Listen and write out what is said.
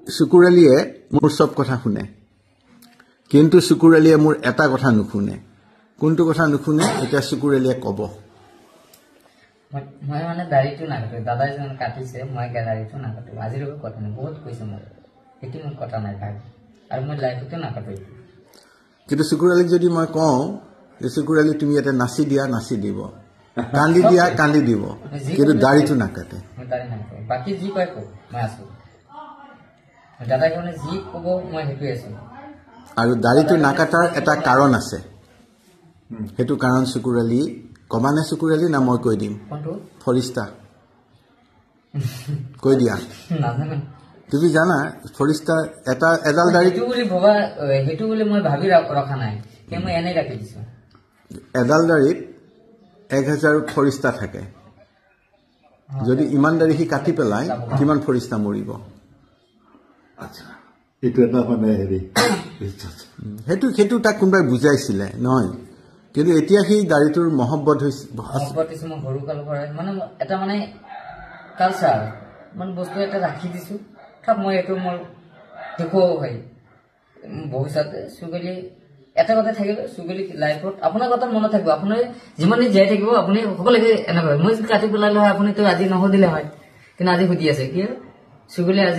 চুকুৰালিয়ে মোৰ সব কথা শুনে, কিন্তু চুকুৰালিয়ে মোৰ এটা কথা নুশুনে। কোনটো কথা নুশুনে এটা চুকুৰালিয়ে কব। মই মানে দাড়িটো নাকাটো, দাদাই যেন কাটিছে, মই দাড়িটো নাকাটো। আজিলৈকে কথা নাই, বহুত কৈছে মোক, সেইটো মোৰ কথা নাই ভাই, আৰু মই লাইফতো নাকাটো। কিন্তু চুকুৰালিক যদি মই কওঁ যে চুকুৰালি তুমি ইয়াতে নাচি দিয়া, নাচি দিব, কান্দি দিয়া, কান্দি দিব, কিন্তু দাড়িটো নাকাটে। মই দাড়ি নাকাটো, বাকী যি কয় কওক, মই আছো। দাদাই মানে যি কব মই সেইটোৱে আছো। আৰু দাড়িটো নাকাটাৰ এটা কাৰণ আছে, সেইটো কাৰণ চুকুৰালি কমানে চুকুৰালি না মই কৈ দিম? ফৰিষ্টা কৈ দিয়া। নাজানো তুমি জানা ফৰিষ্টা এটা এডাল দাড়ি সেইটো বুলি মই ভাবি ৰখা নাই, মই এনেই ৰাখি দিছো। এডাল দাড়িত 1000 ফৰিষ্টা থাকে, যদি ইমান দাড়ি সি কাটি পেলাই কিমান ফৰিষ্টা মৰিব? আচ্ছা, এইটো এটা মানে হেৰি সেইটো তাক কোনোবাই বুজাইছিলে নহয়, কিন্তু এতিয়া সেই দাড়িটোৰ মহব্বত হৈছে। মই সৰু কালৰ পৰা মানে এটা মানে কালচাৰ মানে বস্তু এটা ৰাখি দিছো, থাক মই এইটো মোৰ দেখুৱাব পাৰি ভৱিষ্যতে। চুগলি এটা কথা থাকিব, চুগলি লাইফত আপোনাৰ কথা মনত থাকিব, আপুনি যিমানে জীয়াই থাকিব আপুনি সকলোকে এনেকুৱা। মই কাটি পেলালে হয়, আপুনি তো আজি নসুধিলে হয়, কিন্তু আজি সুধি আছে কি চুগলি আজি